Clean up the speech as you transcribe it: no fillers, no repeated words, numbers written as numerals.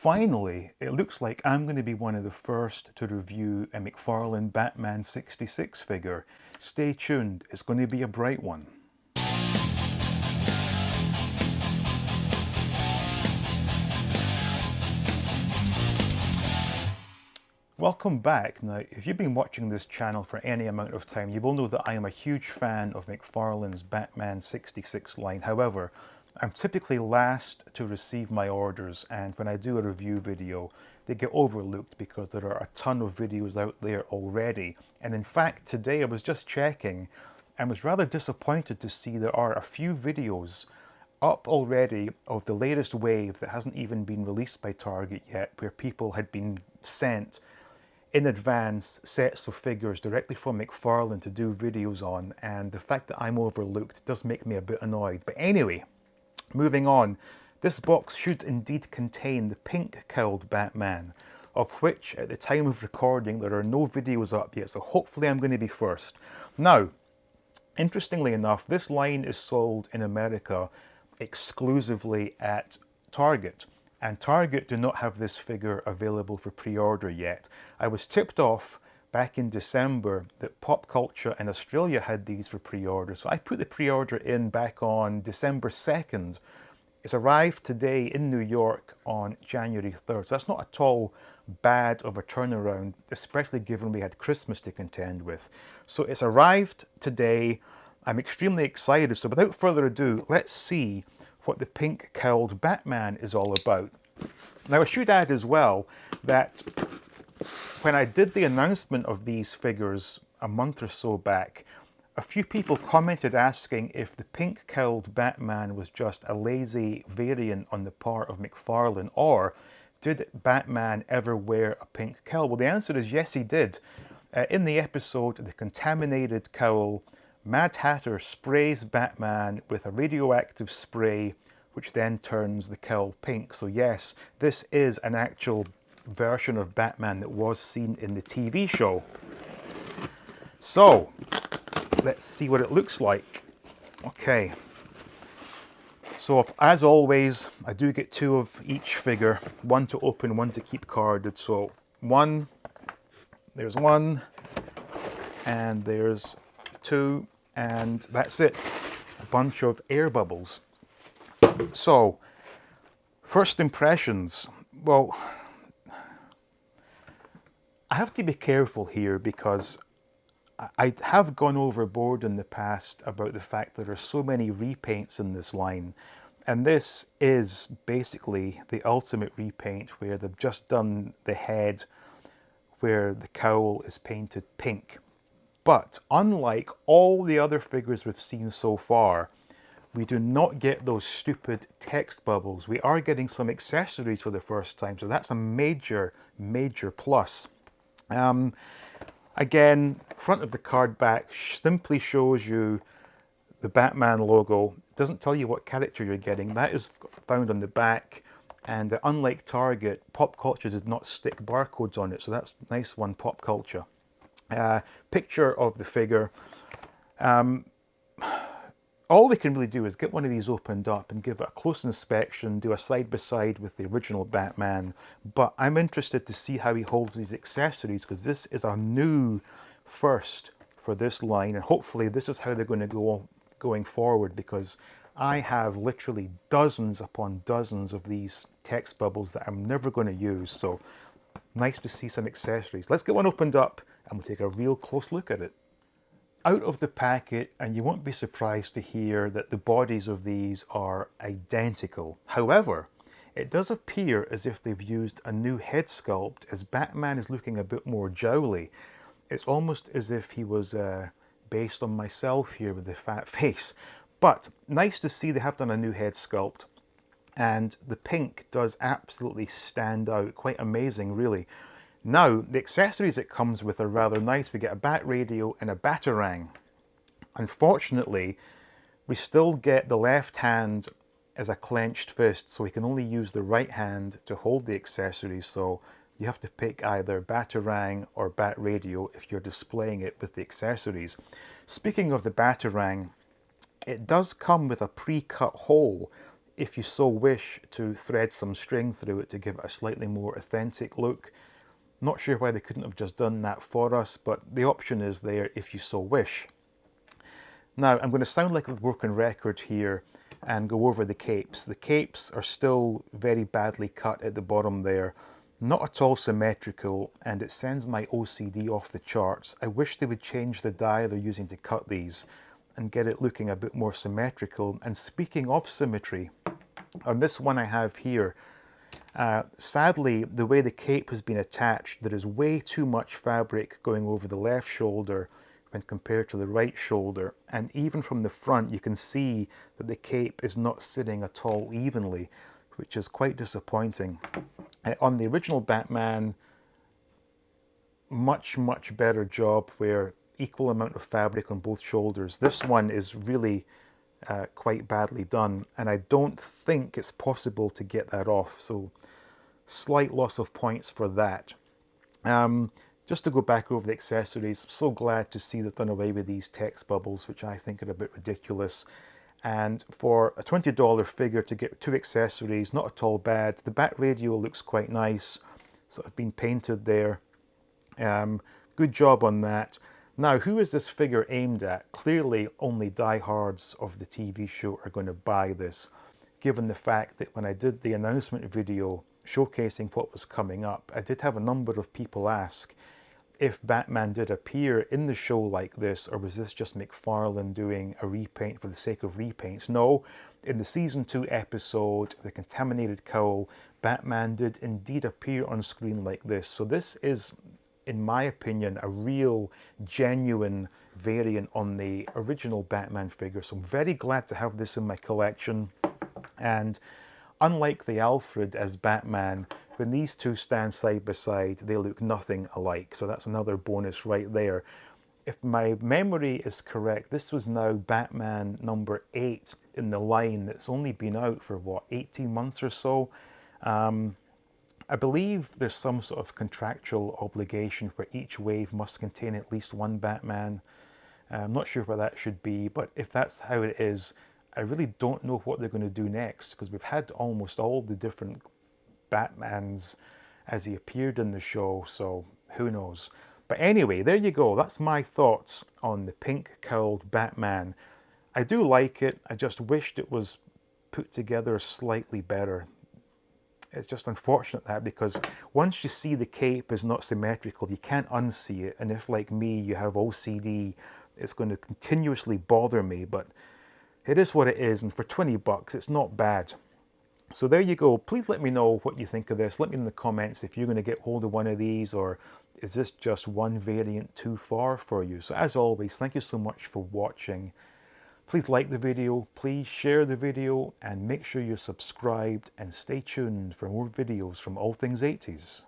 Finally, it looks like I'm going to be one of the first to review a McFarlane Batman 66 figure. Stay tuned, it's going to be a bright one. Welcome back. Now, if you've been watching this channel for any amount of time, you will know that I am a huge fan of McFarlane's Batman 66 line. However, I'm typically last to receive my orders, and when I do a review video, they get overlooked because there are a ton of videos out there already. And in fact, today I was just checking and was rather disappointed to see there are a few videos up already of the latest wave that hasn't even been released by Target yet, where people had been sent in advance sets of figures directly from McFarlane to do videos on, and the fact that I'm overlooked does make me a bit annoyed. But anyway, moving on, this box should indeed contain the pink cowled Batman, of which at the time of recording there are no videos up yet, so hopefully I'm going to be first. Now, interestingly enough, this line is sold in America exclusively at Target, and Target do not have this figure available for pre-order yet. I was tipped off back in December that Pop Culture in Australia had these for pre-order, so I put the pre-order in back on December 2nd. It's arrived today in New York on January 3rd, so that's not at all bad of a turnaround, especially given we had Christmas to contend with. So it's arrived today. I'm extremely excited, so without further ado, let's see what the pink cowled Batman is all about. Now, I should add as well that when I did the announcement of these figures a month or so back, a few people commented asking if the pink cowled Batman was just a lazy variant on the part of McFarlane, or did Batman ever wear a pink cowl? Well, the answer is yes, he did. In the episode The Contaminated Cowl, Mad Hatter sprays Batman with a radioactive spray, which then turns the cowl pink. So yes, this is an actual version of Batman that was seen in the TV show. So, let's see what it looks like. Okay. So, as always, I do get two of each figure. One to open, one to keep carded. So, there's one, and there's two, and that's it. A bunch of air bubbles. So, first impressions. Well, I have to be careful here because I have gone overboard in the past about the fact there are so many repaints in this line. And this is basically the ultimate repaint, where they've just done the head where the cowl is painted pink. But unlike all the other figures we've seen so far, we do not get those stupid text bubbles. We are getting some accessories for the first time, so that's a major, major plus. Again, front of the card back simply shows you the Batman logo. It doesn't tell you what character you're getting. That is found on the back, and unlike Target, Pop Culture did not stick barcodes on it, so that's a nice one, Pop Culture. Picture of the figure. All we can really do is get one of these opened up and give it a close inspection, do a side-by-side with the original Batman. But I'm interested to see how he holds these accessories, because this is a new first for this line, and hopefully this is how they're going to go going forward, because I have literally dozens upon dozens of these text bubbles that I'm never going to use. So nice to see some accessories. Let's get one opened up and we'll take a real close look at it. Out of the packet, and you won't be surprised to hear that the bodies of these are identical. However, it does appear as if they've used a new head sculpt, as Batman is looking a bit more jowly. It's almost as if he was based on myself here with the fat face. But nice to see they have done a new head sculpt, and the pink does absolutely stand out. Quite amazing, really. Now, the accessories it comes with are rather nice. We get a bat radio and a batarang. Unfortunately, we still get the left hand as a clenched fist, so we can only use the right hand to hold the accessories. So you have to pick either batarang or bat radio if you're displaying it with the accessories. Speaking of the batarang, it does come with a pre-cut hole if you so wish to thread some string through it to give it a slightly more authentic look. Not sure why they couldn't have just done that for us, but the option is there if you so wish. Now, I'm going to sound like a broken record here and go over the capes. The capes are still very badly cut at the bottom there, not at all symmetrical, and it sends my OCD off the charts. I wish they would change the die they're using to cut these and get it looking a bit more symmetrical. And speaking of symmetry, on this one I have here, sadly, the way the cape has been attached, there is way too much fabric going over the left shoulder when compared to the right shoulder. And even from the front, you can see that the cape is not sitting at all evenly, which is quite disappointing. On the original Batman, much better job where equal amount of fabric on both shoulders. This one is really quite badly done, and I don't think it's possible to get that off, so slight loss of points for that. Just to go back over the accessories, I'm so glad to see they've done away with these text bubbles, which I think are a bit ridiculous. And for a $20 figure to get 2 accessories, not at all bad. The bat radio looks quite nice, sort of been painted there. Good job on that. Now, who is this figure aimed at? Clearly, only diehards of the TV show are going to buy this, given the fact that when I did the announcement video showcasing what was coming up, I did have a number of people ask if Batman did appear in the show like this, or was this just McFarlane doing a repaint for the sake of repaints? No, in the season 2 episode, The Contaminated Cowl, Batman did indeed appear on screen like this. So this is, in my opinion, a real, genuine variant on the original Batman figure. So I'm very glad to have this in my collection. And unlike the Alfred as Batman, when these two stand side by side, they look nothing alike. So that's another bonus right there. If my memory is correct, this was now Batman number 8 in the line that's only been out for, what, 18 months or so? I believe there's some sort of contractual obligation where each wave must contain at least one Batman. I'm not sure what that should be, but if that's how it is, I really don't know what they're going to do next, because we've had almost all the different Batmans as he appeared in the show, so who knows. But anyway, there you go. That's my thoughts on the pink cowled Batman. I do like it. I just wished it was put together slightly better. It's just unfortunate that, because once you see the cape is not symmetrical, you can't unsee it. And if, like me, you have OCD, it's going to continuously bother me. But it is what it is, and for 20 bucks, it's not bad. So there you go. Please let me know what you think of this. Let me know in the comments if you're going to get hold of one of these, or is this just one variant too far for you? So as always, thank you so much for watching. Please like the video, please share the video, and make sure you're subscribed, and stay tuned for more videos from All Things 80s.